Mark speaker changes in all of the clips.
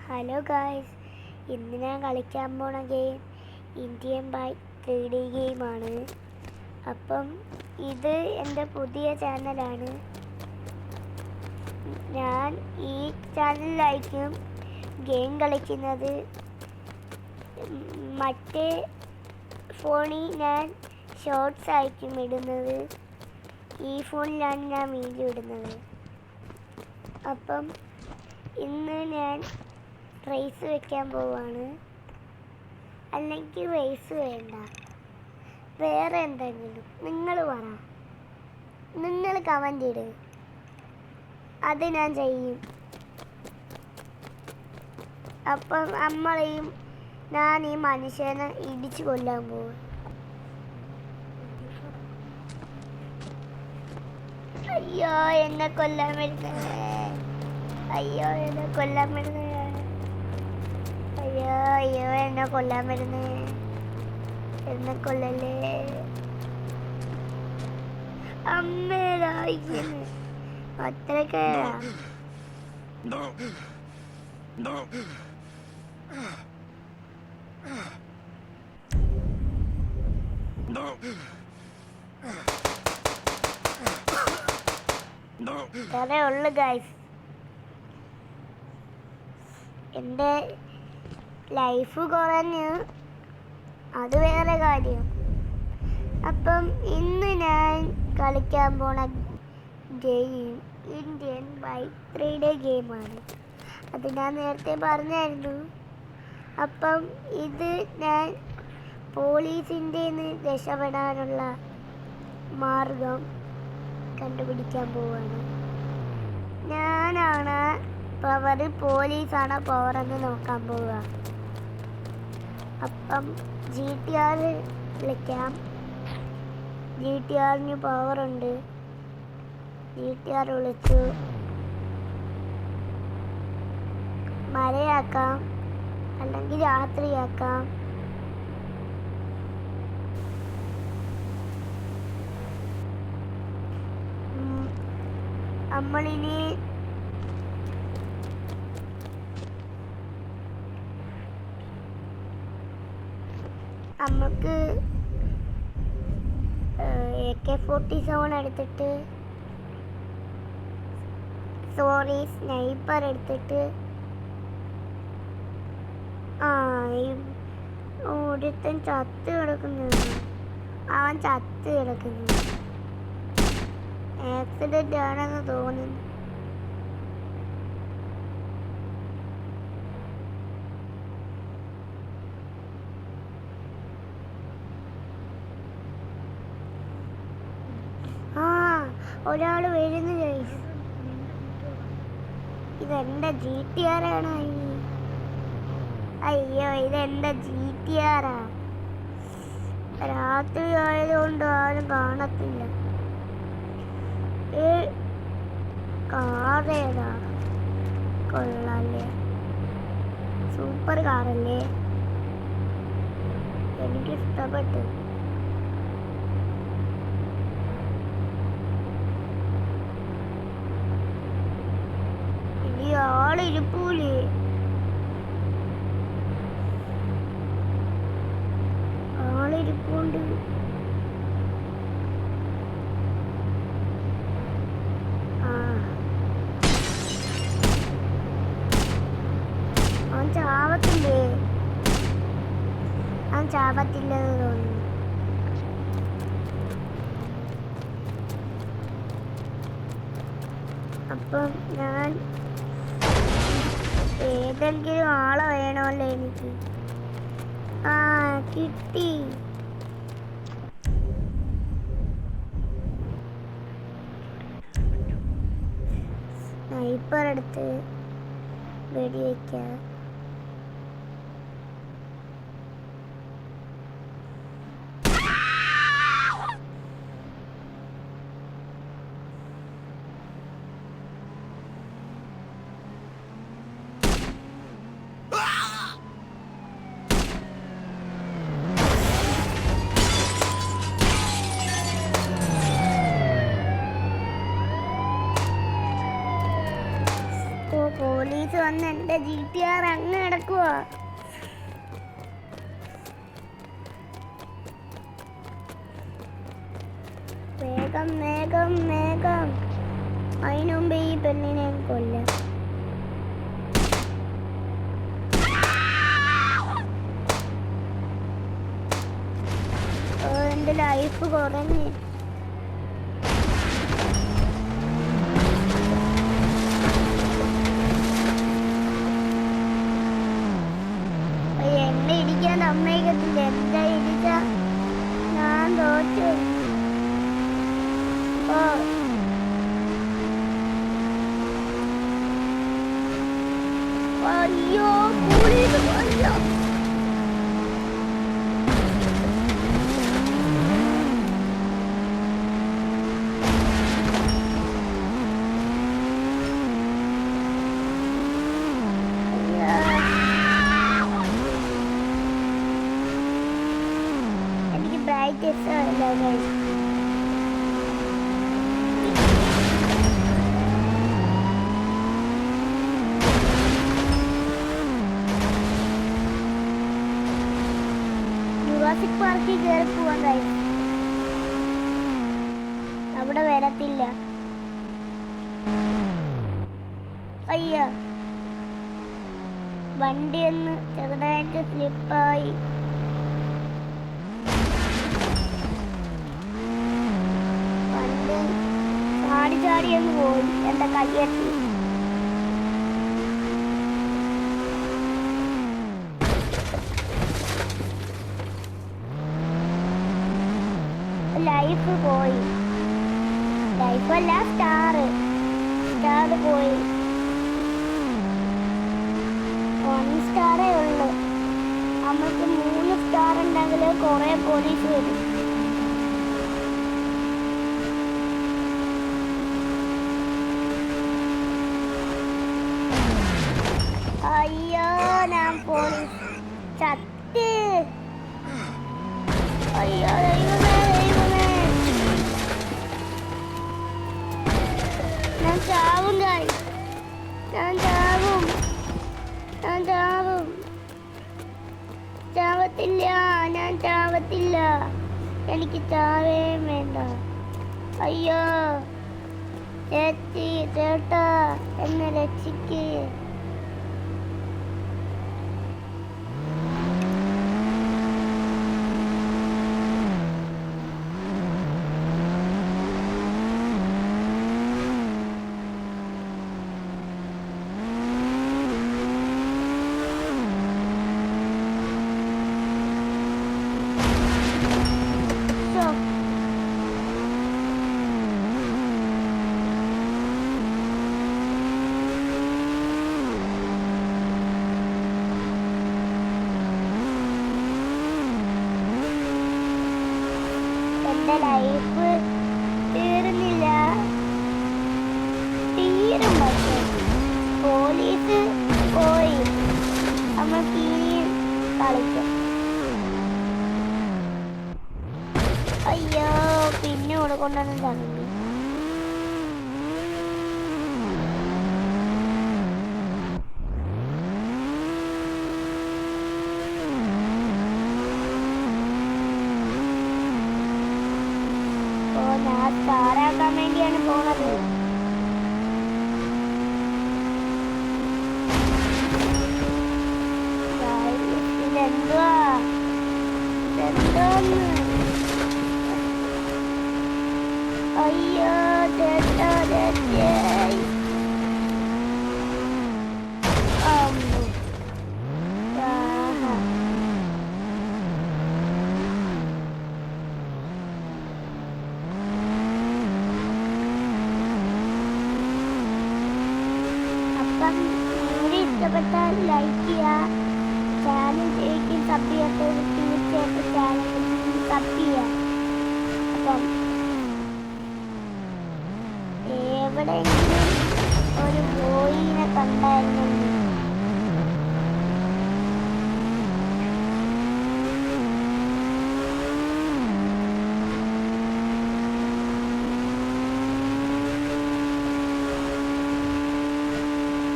Speaker 1: Hello guys, ഇന്ന് ഞാൻ കളിക്കാൻ പോണ ഗെയിം ഇന്ത്യൻ ബൈക്ക് 3D ഗെയിമാണ്. അപ്പം ഇത് എൻ്റെ പുതിയ ചാനലാണ്. ഞാൻ ഈ ചാനലിലായിരിക്കും ഗെയിം കളിക്കുന്നത്. മറ്റേ ഫോണിൽ ഞാൻ ഷോർട്സ് ആയിരിക്കും ഇടുന്നത്. ഈ ഫോണിലാണ് ഞാൻ വീഡിയോ ഇടുന്നത്. അപ്പം ഇന്ന് ഞാൻ റേസ് വെക്കാൻ പോവാണ്. അല്ലെങ്കിൽ റേസ് വേണ്ട, വേറെ എന്തെങ്കിലും നിങ്ങൾ പറ, നിങ്ങൾ കമൻ്റ് ഇട്, അത് ഞാൻ ചെയ്യും. അപ്പം ഞാൻ ഈ മനുഷ്യനെ ഇടിച്ചു കൊല്ലാൻ പോകും. അയ്യോ, എന്നെ കൊല്ലാൻ വരുന്നത്, അയ്യോ എന്നെ കൊല്ലാൻ വരുന്നത്, അയ്യോ അയ്യോ എന്നെ കൊല്ലാൻ വരുന്നേ, എന്നെ കൊല്ലല്ലേ അമ്മേതായിക്കുന്നു അത്രയൊക്കെ. അതേ ഉള്ളു ഗൈസ്, എൻ്റെ ലൈഫ് കുറഞ്ഞു, അത് വേറെ കാര്യം. അപ്പം ഇന്ന് ഞാൻ കളിക്കാൻ പോണ ഗെയിം ഇന്ത്യൻ ബൈക്ക് 3D ഗെയിമാണ്. അത് ഞാൻ നേരത്തെ പറഞ്ഞായിരുന്നു. അപ്പം ഇത് ഞാൻ പോലീസിൻ്റെ രക്ഷപ്പെടാനുള്ള മാർഗം കണ്ടുപിടിക്കാൻ പോവാണ്. ഞാനാണ് പവർ, പോലീസാണ് പവറെന്ന് നോക്കാൻ പോവുക. അപ്പം GTR വിളിക്കാം. GTRന് പവറുണ്ട്. GTR വിളിച്ചു. മഴയാക്കാം, അല്ലെങ്കിൽ രാത്രിയാക്കാം. നമ്മളിനി നമുക്ക് AK-47 എടുത്തിട്ട്, സ്നൈപ്പർ എടുത്തിട്ട്, ഒരുത്തൻ ചത്ത് കിടക്കുന്നു, അവൻ ചത്ത് കിടക്കുന്നു, ആക്സിഡന്റ് ആണെന്ന് തോന്നുന്നു. ഒരാൾ വരുന്നു ഗൈസ്. ഇതെന്റെ GTR ആണ്. അയ്യോ, ഇതെന്റെ GTR ആ. രാത്രി ആയതുകൊണ്ട് ആരും കാണത്തില്ല. കാറേതാ, കൊള്ളാല്ലേ, സൂപ്പർ കാറല്ലേ, എനിക്കിഷ്ടപ്പെട്ടു. ആളിരിപ്പൂലേ, ആളിരിപ്പുണ്ട്. അവൻ ചാവത്തില്ലേ, അവൻ ചാവത്തില്ലെന്ന് തോന്നുന്നു. അപ്പം ഞാൻ ഏതെങ്കിലും ആളെ വേണമല്ലോ എനിക്ക്. കിട്ടി. സ്നൈപ്പർ എടുത്ത് വെടിവെക്കാം. പോലീസ് വന്ന് എൻ്റെ GTR അങ്ങ് കിടക്കുവാ. വേഗം വേഗം വേഗം, അതിനു മുമ്പ് ഈ പെണ്ണിനെ കൊല്ലാം. എൻ്റെ ലൈഫ് കുറഞ്ഞ്. എന്നെ ഇടിക്കാൻ സമ്മതിക്കത്തില്ല. എന്താ ഇടിച്ച ഞാൻ തോറ്റു. ഓ അയ്യോ പോലീസ്, അയ്യോ എനിക്ക് ബ്രൈറ്റ്നസ് അല്ല ഗൈസ്. ജുറാസിക് പാർക്കിൽ കയറി പോവാൻ ഗൈസ്. അവിടെ വരത്തില്ല. അയ്യോ വണ്ടി ഒന്ന് ചെറുതായിട്ട് സ്ലിപ്പായി. വണ്ടി ചാടി ചാടി അങ്ങ് പോയി എൻ്റെ കയ്യെത്തി. ലൈഫ് പോയി. ലൈഫല്ല, സ്റ്റാർ പോയി. 1 സ്റ്റാറേ ഉള്ളു. നമുക്ക് 3 സ്റ്റാർ ഉണ്ടെങ്കിൽ കുറെ പോലീസ് വരും. അയ്യോ ഞാൻ പോലീസ് ചത്ത്. അയ്യോ ദൈവമേ ദൈവമേ, ഞാൻ ചാവും ഗൈസ്. ഞാൻ ചാവും, ഞാൻ ചാവും. ചാവത്തില്ല, ഞാൻ ചാവത്തില്ല. എനിക്ക് ചാവേ വേണ്ട. അയ്യോ ചേച്ചി ചേട്ടാ എന്നെ രക്ഷിക്ക്. എൻ്റെ ലൈഫ് തീരുന്നില്ല, തീരും. പക്ഷേ പോലീസ് പോയി. നമുക്ക് ഇനിയും കളിക്കാം. അയ്യോ പിന്നെ ഇവിടെ കൊണ്ടുവന്ന് തന്നു. ഞാൻ സ്റ്റാറാക്കാൻ വേണ്ടിയാണ് പോണത്. ഇതെന്തുവാ, ഇതെന്തോന്ന്? അയ്യോ ചേട്ടാ ചേച്ചേ. വീഡിയോ ഇഷ്ടപ്പെട്ടാൽ ലൈക്ക് ചെയ്യുക, ചാനലിലേക്ക് സബ് ചെയ്യാത്തവർ തീർച്ചയായിട്ടും ചാനലിലേക്ക് സബ് ചെയ്യുക. അപ്പം എവിടെയെങ്കിലും ഒരു ബോയിനെ കണ്ടായിരുന്നെങ്കിൽ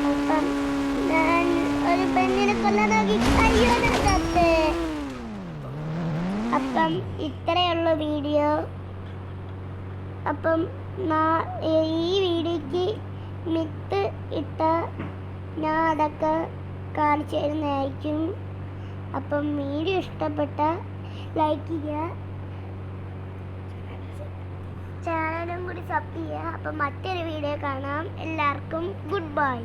Speaker 1: അപ്പം അപ്പം ഇത്രയുള്ള വീഡിയോ. അപ്പം ഈ വീഡിയോക്ക് മിത്ത് ഇട്ട ഞാൻ അതൊക്കെ കാണിച്ചു തരുന്നതായിരിക്കും. അപ്പം വീഡിയോ ഇഷ്ടപ്പെട്ട ലൈക്ക് ചെയ്യുക, ചാനലും കൂടി സബ് ചെയ്യുക. അപ്പം മറ്റൊരു വീഡിയോ കാണാം. എല്ലാവർക്കും ഗുഡ് ബൈ.